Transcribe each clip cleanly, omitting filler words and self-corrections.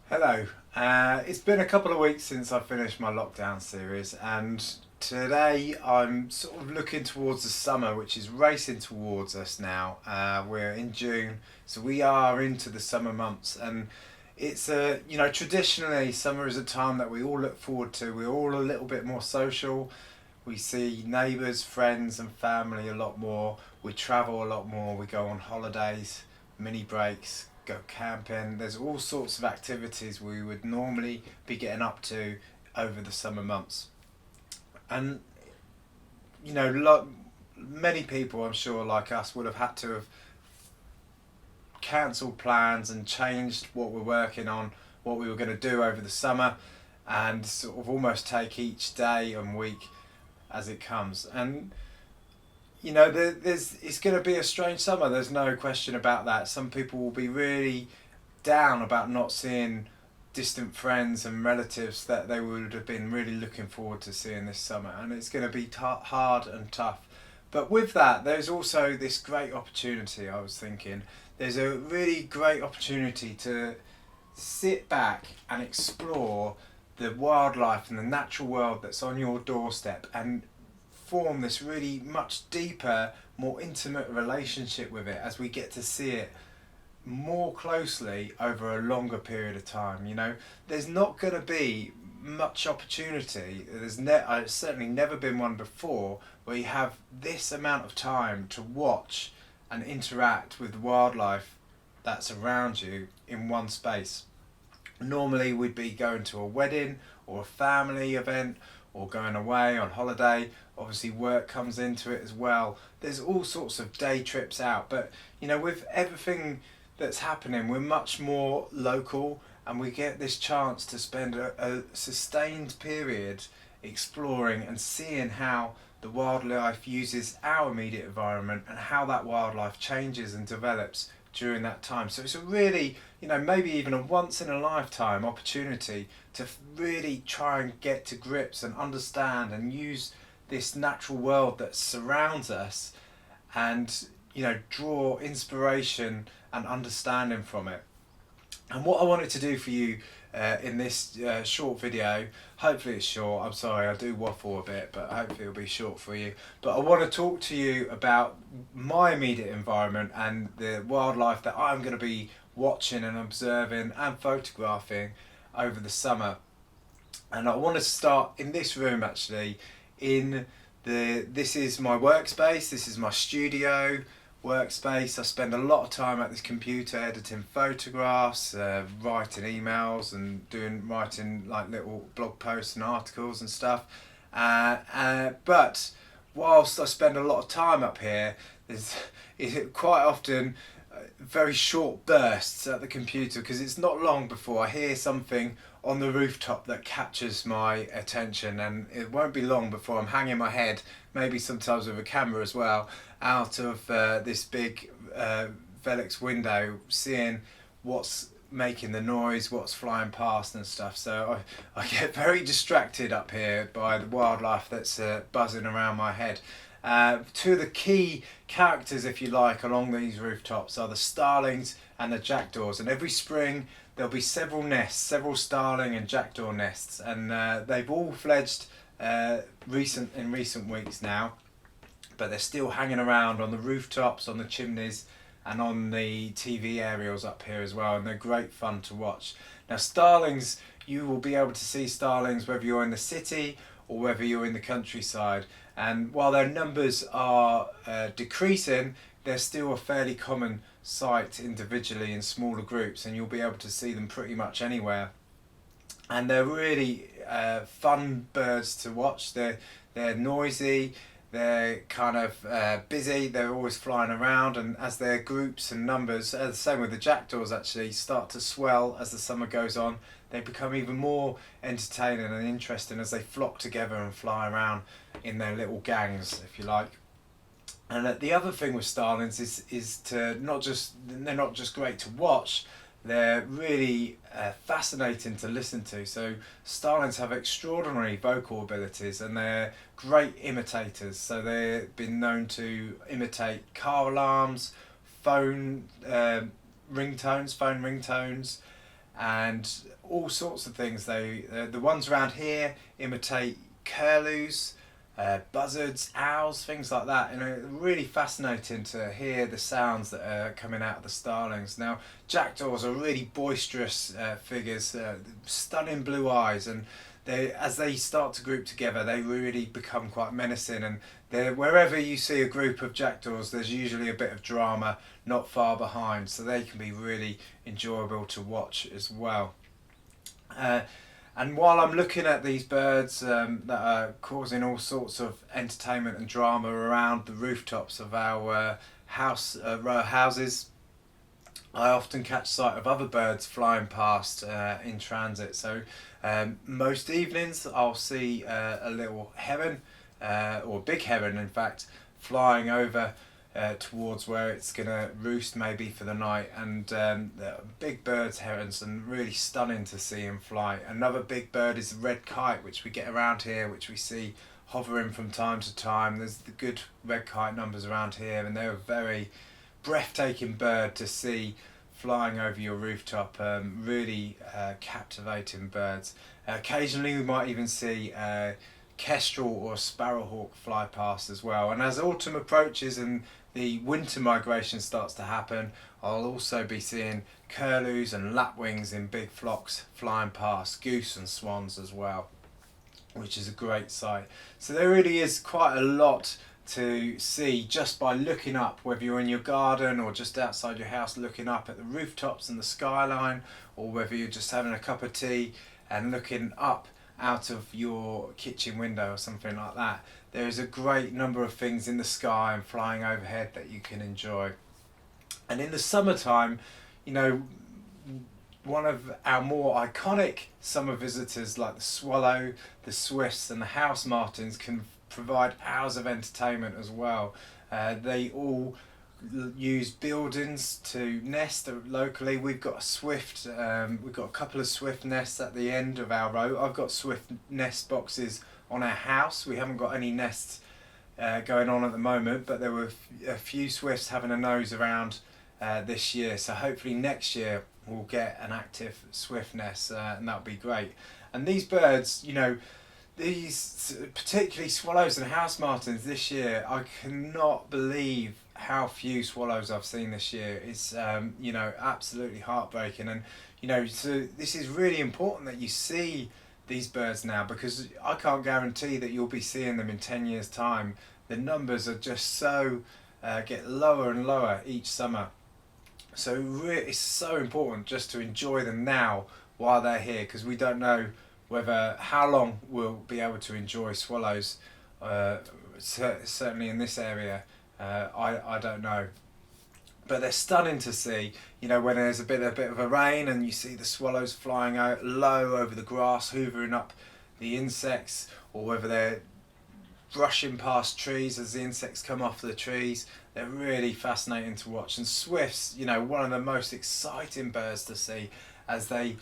Hello. It's been a couple of weeks since I finished my lockdown series, and today I'm sort of looking towards the summer, which is racing towards us now. We're in June, so we are into the summer months, and it's traditionally summer is a time that we all look forward to. We're all a little bit more social. We see neighbours, friends, and family a lot more. We travel a lot more. We go on holidays, mini breaks, go camping. There's all sorts of activities we would normally be getting up to over the summer months. And, many people, I'm sure, like us, would have had to have cancelled plans and changed what we're working on, what we were going to do over the summer, and sort of almost take each day and week as it comes. And there's it's going to be a strange summer. There's no question about that. Some people will be really down about not seeing distant friends and relatives that they would have been really looking forward to seeing this summer, and it's going to be hard and tough. But with that, there's also this great opportunity. I was thinking, there's a really great opportunity to sit back and explore the wildlife and the natural world that's on your doorstep and form this really much deeper, more intimate relationship with it as we get to see it more closely over a longer period of time. There's not going to be much opportunity. There's certainly never been one before where you have this amount of time to watch and interact with wildlife that's around you in one space. Normally, we'd be going to a wedding or a family event or going away on holiday. Obviously, work comes into it as well. There's all sorts of day trips out, but with everything that's happening, we're much more local, and we get this chance to spend a sustained period exploring and seeing how the wildlife uses our immediate environment and how that wildlife changes and develops during that time. So it's a really, maybe even a once in a lifetime opportunity to really try and get to grips and understand and use this natural world that surrounds us, and draw inspiration and understanding from it. And what I wanted to do for you in this short video, hopefully it's short, I'm sorry I do waffle a bit, but hopefully it'll be short for you. But I want to talk to you about my immediate environment and the wildlife that I'm going to be watching and observing and photographing over the summer. And I want to start in this room, actually. This is my workspace, this is my studio workspace. I spend a lot of time at this computer editing photographs, writing emails, and writing like little blog posts and articles and stuff. But whilst I spend a lot of time up here, there's quite often very short bursts at the computer, because it's not long before I hear something on the rooftop that captures my attention, and it won't be long before I'm hanging my head, maybe sometimes with a camera as well, out of this big Velux window, seeing what's making the noise, what's flying past and stuff. So I get very distracted up here by the wildlife that's buzzing around my head. Two of the key characters, if you like, along these rooftops are the starlings and the jackdaws, and every spring there'll be several nests, several starling and jackdaw nests, and they've all fledged in recent weeks now, but they're still hanging around on the rooftops, on the chimneys, and on the TV aerials up here as well, and they're great fun to watch. Now, starlings, you will be able to see starlings whether you're in the city or whether you're in the countryside, and while their numbers are decreasing, they're still a fairly common sight individually in smaller groups, and you'll be able to see them pretty much anywhere. And they're really fun birds to watch. They're noisy, they're kind of busy, they're always flying around, and as their groups and numbers, the same with the jackdaws actually, start to swell as the summer goes on, they become even more entertaining and interesting as they flock together and fly around in their little gangs, if you like. And the other thing with starlings is they're not just great to watch, they're really fascinating to listen to. So starlings have extraordinary vocal abilities, and they're great imitators. So they've been known to imitate car alarms, phone ringtones, and all sorts of things. The ones around here imitate curlews, buzzards, owls, things like that. And it's really fascinating to hear the sounds that are coming out of the starlings. Now, jackdaws are really boisterous figures, stunning blue eyes, and as they start to group together, they really become quite menacing. And wherever you see a group of jackdaws, there's usually a bit of drama not far behind, so they can be really enjoyable to watch as well. And while I'm looking at these birds that are causing all sorts of entertainment and drama around the rooftops of our row houses, I often catch sight of other birds flying past in transit. So most evenings I'll see a little heron, or a big heron in fact, flying over towards where it's going to roost maybe for the night, and big birds, herons, and really stunning to see him fly. Another big bird is the red kite, which we get around here, which we see hovering from time to time. There's the good red kite numbers around here, and they're a very breathtaking bird to see flying over your rooftop. Really captivating birds. Occasionally we might even see kestrel or sparrowhawk fly past as well. And as autumn approaches and the winter migration starts to happen, I'll also be seeing curlews and lapwings in big flocks flying past, goose and swans as well, which is a great sight. So there really is quite a lot to see just by looking up, whether you're in your garden or just outside your house looking up at the rooftops and the skyline, or whether you're just having a cup of tea and looking up out of your kitchen window or something like that. There is a great number of things in the sky and flying overhead that you can enjoy. And in the summertime, you know, one of our more iconic summer visitors like the swallow, the swifts and the house martins can provide hours of entertainment as well. They all use buildings to nest locally. We've got we've got a couple of swift nests at the end of our row. I've got swift nest boxes on our house. We haven't got any nests going on at the moment, but there were a few swifts having a nose around this year, so hopefully next year we'll get an active swift nest, and that'll be great. And these birds, you know, these particularly swallows and house martins this year, I cannot believe how few swallows I've seen this year. It's you know, absolutely heartbreaking. And you know, so this is really important that you see these birds now, because I can't guarantee that you'll be seeing them in 10 years time. The numbers are just so get lower and lower each summer, so it's so important just to enjoy them now while they're here, because we don't know how long we'll be able to enjoy swallows. Certainly in this area, I don't know, but they're stunning to see. You know, when there's a bit of a rain and you see the swallows flying out low over the grass, hoovering up the insects, or whether they're brushing past trees as the insects come off the trees. They're really fascinating to watch. And swifts, you know, one of the most exciting birds to see as they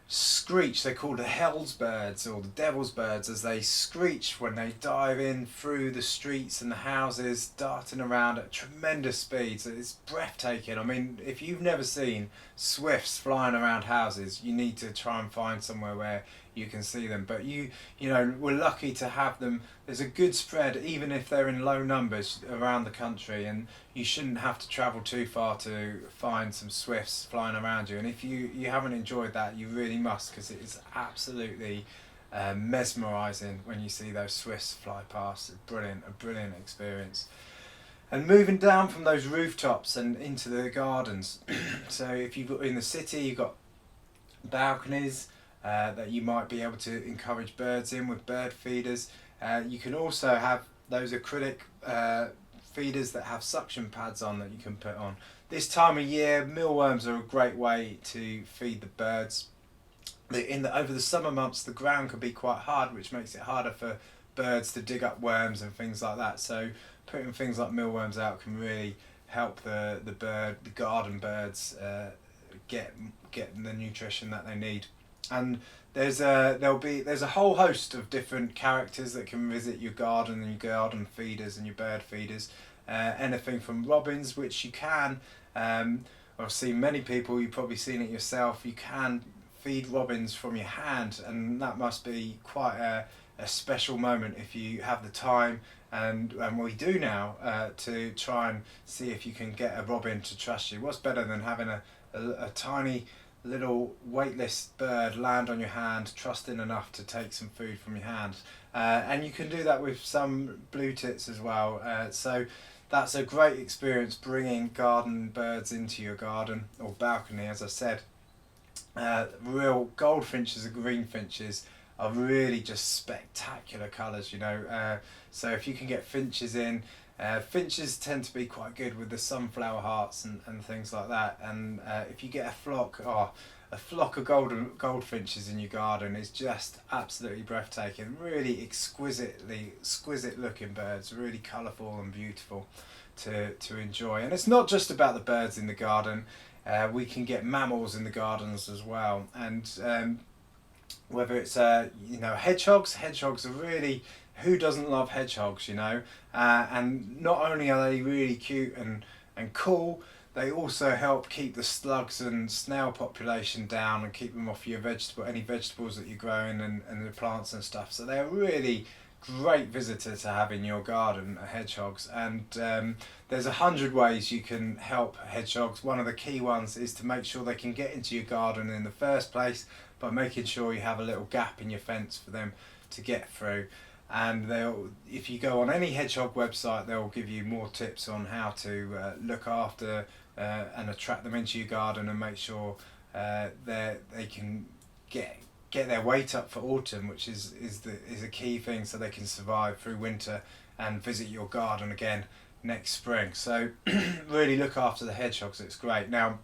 screech. They're called the hell's birds or the devil's birds, as they screech when they dive in through the streets and the houses, darting around at tremendous speeds. It's breathtaking. I mean, if you've never seen swifts flying around houses, you need to try and find somewhere where you can see them. But you know, we're lucky to have them. There's a good spread, even if they're in low numbers around the country, and you shouldn't have to travel too far to find some swifts flying around you. And if you haven't enjoyed that, you really must, because it is absolutely mesmerising when you see those swifts fly past. A brilliant experience. And moving down from those rooftops and into the gardens. So if you've got in the city, you've got balconies that you might be able to encourage birds in with bird feeders. You can also have those acrylic feeders that have suction pads on that you can put on. This time of year, mealworms are a great way to feed the birds. Over the summer months, the ground can be quite hard, which makes it harder for birds to dig up worms and things like that. So putting things like mealworms out can really help the garden birds get the nutrition that they need. And there's a whole host of different characters that can visit your garden and your garden feeders and your bird feeders. Anything from robins, which you can, I've seen many people, you've probably seen it yourself, you can feed robins from your hand, and that must be quite a special moment if you have the time, and we do now, to try and see if you can get a robin to trust you. What's better than having a tiny little weightless bird land on your hand, trusting enough to take some food from your hand? And you can do that with some blue tits as well. So that's a great experience, bringing garden birds into your garden or balcony, as I said. Real goldfinches and greenfinches are really just spectacular colours, you know. So if you can get finches in, finches tend to be quite good with the sunflower hearts and things like that. And if you get a flock of goldfinches in your garden, is just absolutely breathtaking. Really exquisite looking birds, really colourful and beautiful to enjoy. And it's not just about the birds in the garden. We can get mammals in the gardens as well, and whether it's hedgehogs are really, who doesn't love hedgehogs, you know? And not only are they really cute and cool, they also help keep the slugs and snail population down and keep them off your any vegetables that you're growing and the plants and stuff. So they're really great visitor to have in your garden, hedgehogs. And there's 100 ways you can help hedgehogs. One of the key ones is to make sure they can get into your garden in the first place by making sure you have a little gap in your fence for them to get through. And if you go on any hedgehog website, they'll give you more tips on how to look after and attract them into your garden and make sure they can get their weight up for autumn, which is a key thing, so they can survive through winter and visit your garden again next spring. So really look after the hedgehogs. It's great. Now,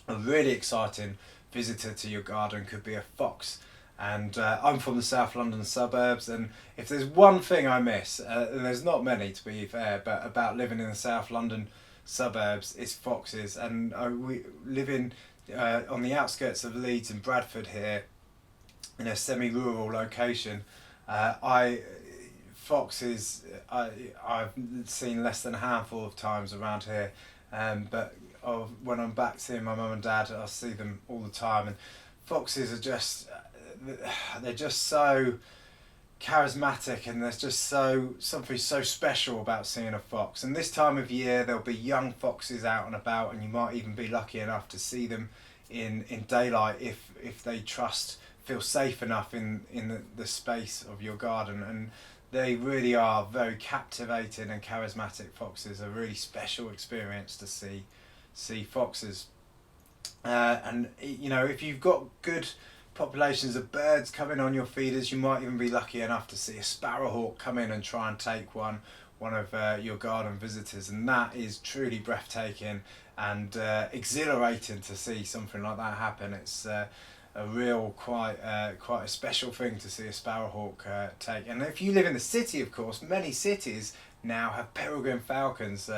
a really exciting visitor to your garden could be a fox. And I'm from the South London suburbs, and if there's one thing I miss, and there's not many to be fair, but about living in the South London suburbs, it's foxes. And we live on the outskirts of Leeds and Bradford here, in a semi-rural location. Foxes I've seen less than a handful of times around here, but when I'm back seeing my mum and dad, I see them all the time. And foxes are just they're just so charismatic, and there's just something so special about seeing a fox. And this time of year there'll be young foxes out and about, and you might even be lucky enough to see them in daylight if they feel safe enough in the space of your garden. And they really are very captivating and charismatic. Foxes are a really special experience to see foxes. And you know, if you've got good populations of birds coming on your feeders, you might even be lucky enough to see a sparrowhawk come in and try and take one of your garden visitors, and that is truly breathtaking and exhilarating to see something like that happen. It's a real quite a special thing to see a sparrowhawk take. And if you live in the city, of course, many cities now have peregrine falcons.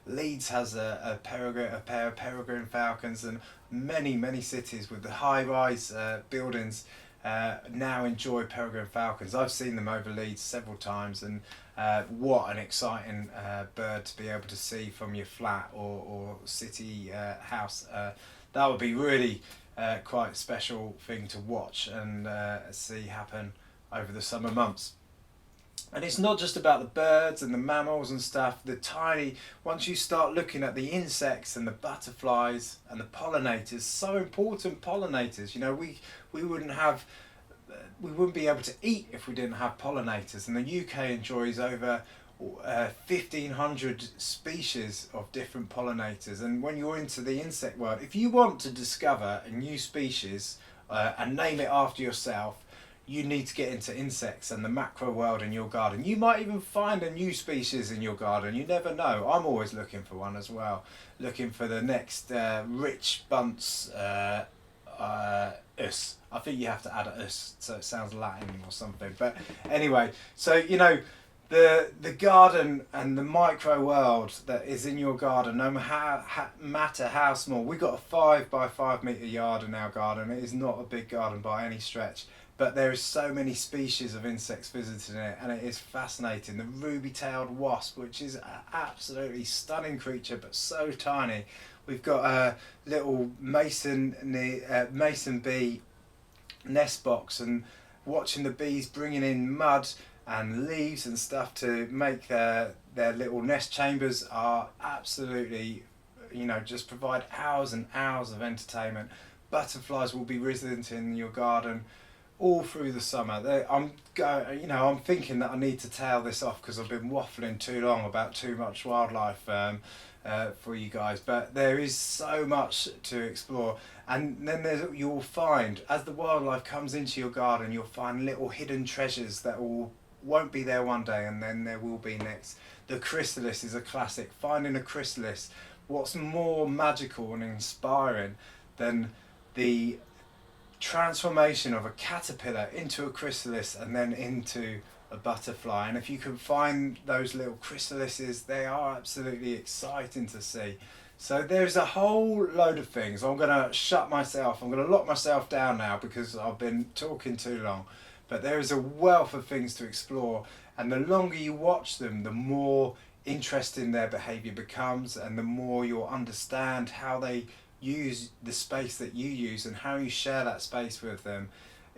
Leeds has a pair of peregrine falcons, and many cities with the high-rise buildings now enjoy peregrine falcons. I've seen them over Leeds several times, and what an exciting bird to be able to see from your flat or city house. That would be really quite a special thing to watch and see happen over the summer months. And it's not just about the birds and the mammals and stuff. Once you start looking at the insects and the butterflies and the pollinators, so important pollinators. You know, we wouldn't be able to eat if we didn't have pollinators. And the UK enjoys over 1,500 species of different pollinators. And when you're into the insect world, if you want to discover a new species and name it after yourself, you need to get into insects and the macro world in your garden. You might even find a new species in your garden. You never know. I'm always looking for one as well. Looking for the next rich Bunce us. I think you have to add a us so it sounds Latin or something. But anyway, so you know, the garden and the micro world that is in your garden, no matter how small. We've got a 5 by 5 metre yard in our garden. It is not a big garden by any stretch, but there is so many species of insects visiting it, and it is fascinating. The ruby-tailed wasp, which is an absolutely stunning creature, but so tiny. We've got a little mason bee nest box and watching the bees bringing in mud and leaves and stuff to make their little nest chambers are absolutely, you know, just provide hours and hours of entertainment. Butterflies will be resident in your garden all through the summer. I'm thinking that I need to tail this off because I've been waffling too long about too much wildlife for you guys. But there is so much to explore, and then you'll find as the wildlife comes into your garden, you'll find little hidden treasures that won't be there one day, and then there will be next. The chrysalis is a classic. Finding a chrysalis. What's more magical and inspiring than the transformation of a caterpillar into a chrysalis and then into a butterfly? And if you can find those little chrysalises, they are absolutely exciting to see. So there's a whole load of things. I'm going to I'm going to lock myself down now because I've been talking too long. But there is a wealth of things to explore, and the longer you watch them, the more interesting their behaviour becomes, and the more you'll understand how they use the space that you use and how you share that space with them.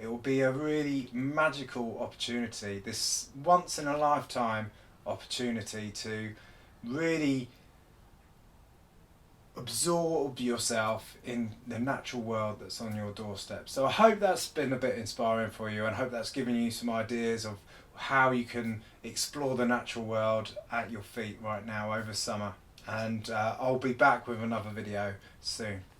It will be a really magical opportunity, this once in a lifetime opportunity to really absorb yourself in the natural world that's on your doorstep. So I hope that's been a bit inspiring for you, and I hope that's given you some ideas of how you can explore the natural world at your feet right now over summer. And I'll be back with another video soon.